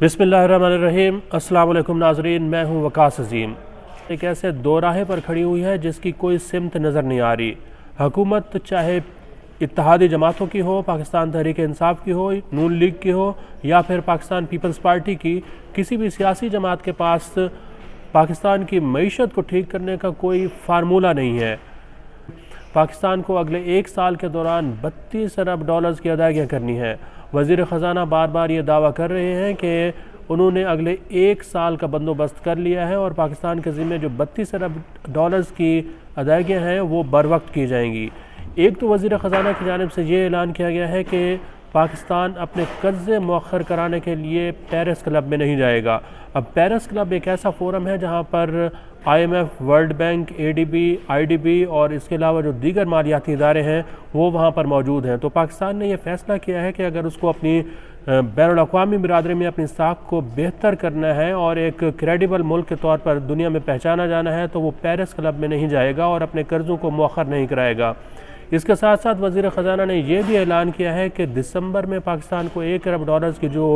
बिस्मिल्लाहिर्रहमानिर्रहीम। अस्सलाम वालेकुम नाज़रीन, मैं हूं वकास अज़ीम। एक ऐसे दो राहें पर खड़ी हुई है जिसकी कोई सिमत नज़र नहीं आ रही। हुकूमत चाहे इत्तेहादी जमातों की हो, पाकिस्तान तहरीक इंसाफ की हो, नून लीग की हो या फिर पाकिस्तान पीपल्स पार्टी की, किसी भी सियासी जमात के पास पाकिस्तान की मईशत को ठीक करने का कोई फार्मूला नहीं है। पाकिस्तान को अगले एक साल के दौरान 32 अरब डॉलर्स की अदायगियाँ करनी है। वज़ीर ख़जाना बार बार ये दावा कर रहे हैं कि उन्होंने अगले एक साल का बंदोबस्त कर लिया है और पाकिस्तान के ज़िम्मे जो 32 अरब डॉलर्स की अदायगियाँ हैं वो बर वक्त की जाएंगी। एक तो वज़ीर ख़जाना की जानिब से ये ऐलान किया गया है कि पाकिस्तान अपने कर्ज़े मौखर कराने के लिए पेरिस क्लब में नहीं जाएगा। अब पेरिस क्लब एक ऐसा फोरम है जहाँ पर IMF, world bank, ADB, IDB और इसके अलावा जो दीगर मालियाती इदारे हैं वो वहाँ पर मौजूद हैं। तो पाकिस्तान ने यह फ़ैसला किया है कि अगर उसको अपनी बैनुल-अक़वामी बिरादरी में अपनी साख को बेहतर करना है और एक क्रेडिबल मुल्क के तौर पर दुनिया में पहचाना जाना है तो वो पेरिस क्लब में नहीं जाएगा और अपने कर्ज़ों को मौखर नहीं कराएगा। इसके साथ साथ वज़ीर ख़जाना ने यह भी ऐलान किया है कि दिसंबर में पाकिस्तान को 1 अरब डॉलर्स की जो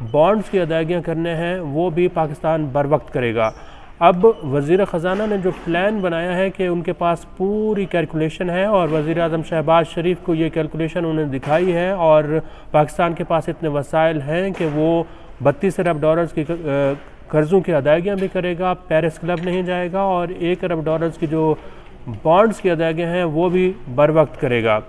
बॉन्ड्स की अदायगियाँ करने हैं वो भी पाकिस्तान बर वक्त करेगा। अब वज़ीर ख़जाना ने जो प्लान बनाया है कि उनके पास पूरी कैलकुलेशन है और वज़ीर आज़म शहबाज शरीफ को ये कैलकुलेशन उन्हें दिखाई है और पाकिस्तान के पास इतने वसाइल हैं कि वो 32 अरब डॉलर्स की कर्ज़ों की अदायगियाँ भी करेगा, पेरिस क्लब नहीं जाएगा और 1 अरब डॉलर्स की जो बॉन्ड्स की अदायगियाँ हैं वो भी बर वक्त करेगा।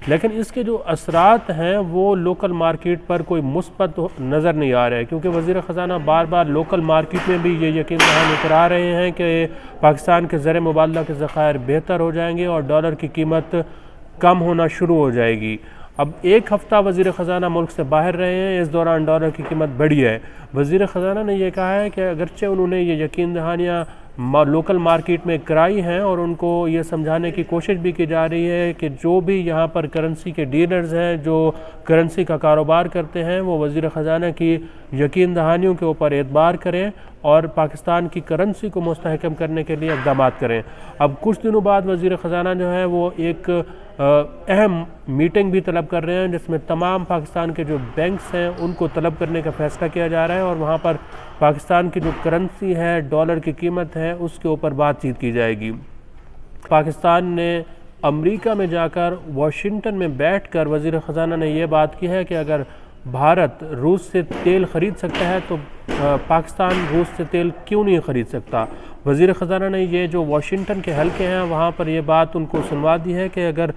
लेकिन इसके जो असरात हैं वो लोकल मार्केट पर कोई मुस्बत नज़र नहीं आ रहा है, क्योंकि वज़ीर ख़जाना बार बार लोकल मार्केट में भी ये यकीन दहानी करा रहे हैं कि पाकिस्तान के ज़र मुबादला के ज़खायर बेहतर हो जाएंगे और डॉलर की कीमत कम होना शुरू हो जाएगी। अब एक हफ़्ता वज़ीर ख़जाना मुल्क से बाहर रहे हैं, इस दौरान डॉलर की कीमत बढ़ी है। वज़ीर ख़जाना ने यह कहा है कि अगरचे उन्होंने ये यकीन दहानियाँ लोकल मार्केट में कराई हैं और उनको ये समझाने की कोशिश भी की जा रही है कि जो भी यहाँ पर करेंसी के डीलर्स हैं, जो करेंसी का कारोबार करते हैं, वो वज़ीर ख़जाना की यकीन दहानियों के ऊपर एतबार करें और पाकिस्तान की करेंसी को मुस्तहकम करने के लिए इक़दाम करें। अब कुछ दिनों बाद वज़ीर ख़जाना जो है वो एक अहम मीटिंग भी तलब कर रहे हैं जिसमें तमाम पाकिस्तान के जो बैंक्स हैं उनको तलब करने का फ़ैसला किया जा रहा है और वहाँ पर पाकिस्तान की जो करेंसी है, डॉलर की कीमत है, उसके ऊपर बातचीत की जाएगी। पाकिस्तान ने अमेरिका में जाकर वाशिंगटन में बैठकर वज़ीर ख़जाना ने ये बात की है कि अगर भारत रूस से तेल ख़रीद सकता है तो पाकिस्तान रूस से तेल क्यों नहीं ख़रीद सकता। वज़ीर ख़जाना ने ये जो वाशिंगटन के हलके हैं वहाँ पर ये बात उनको सुनवा दी है कि अगर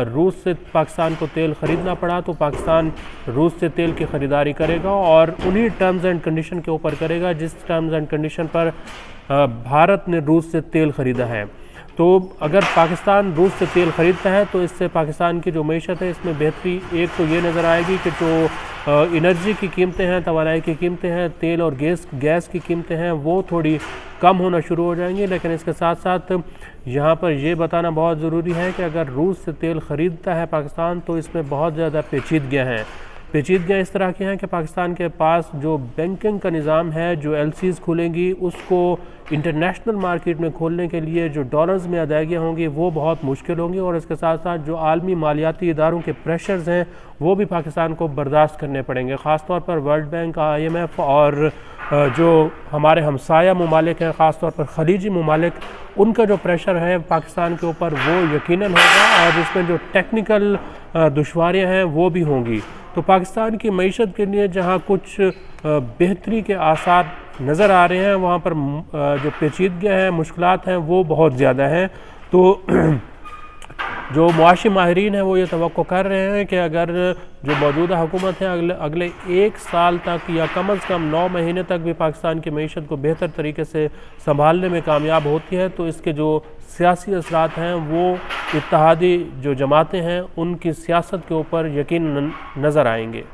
रूस से पाकिस्तान को तेल ख़रीदना पड़ा तो पाकिस्तान रूस से तेल की ख़रीदारी करेगा और उन्हीं टर्म्स एंड कंडीशन के ऊपर करेगा जिस टर्म्स एंड कंडीशन पर भारत ने रूस से तेल ख़रीदा है। तो अगर पाकिस्तान रूस से तेल ख़रीदता है तो इससे पाकिस्तान की जो मईशत है इसमें बेहतरी एक तो ये नज़र आएगी कि जो एनर्जी की कीमतें हैं, तवानाई की कीमतें हैं, तेल और गैस की कीमतें हैं वो थोड़ी कम होना शुरू हो जाएंगी। लेकिन इसके साथ साथ यहाँ पर ये बताना बहुत ज़रूरी है कि अगर रूस से तेल ख़रीदता है पाकिस्तान तो इसमें बहुत ज़्यादा पेचीदगियाँ हैं। पेचीदगियाँ इस तरह की हैं कि पाकिस्तान के पास जो बैंकिंग का निज़ाम है, जो LCs खुलेंगी उसको इंटरनेशनल मार्केट में खोलने के लिए जो डॉलर्स में अदायगियाँ होंगी वो बहुत मुश्किल होंगी और इसके साथ साथ जो आलमी मालियाती इदारों के प्रेशर्स हैं वो भी पाकिस्तान को बर्दाश्त करने पड़ेंगे। ख़ास तौर पर वर्ल्ड बैंक, IMF और जो हमारे हमसाया ममालिक हैं, ख़ास तौर पर खलीजी ममालिक, उनका जो प्रेशर है पाकिस्तान के ऊपर वो यकीनन होगा और इसमें जो टेक्निकल दुश्वारियाँ हैं वो भी होंगी। तो पाकिस्तान की मईशत के लिए जहाँ कुछ बेहतरी के आसार नज़र आ रहे हैं वहाँ पर जो पेचीदगियाँ हैं, मुश्किलात हैं वो बहुत ज़्यादा हैं। तो जो मुआशी माहिरीन हैं वो ये तवक्को कर रहे हैं कि अगर जो मौजूदा हुकूमत है अगले एक साल तक या कम अज़ कम 9 महीने तक भी पाकिस्तान की मईशत को बेहतर तरीके से संभालने में कामयाब होती है तो इसके जो सियासी असरात हैं वो इत्तेहादी जो जमातें हैं उनकी सियासत के ऊपर यकीनन नज़र आएंगे।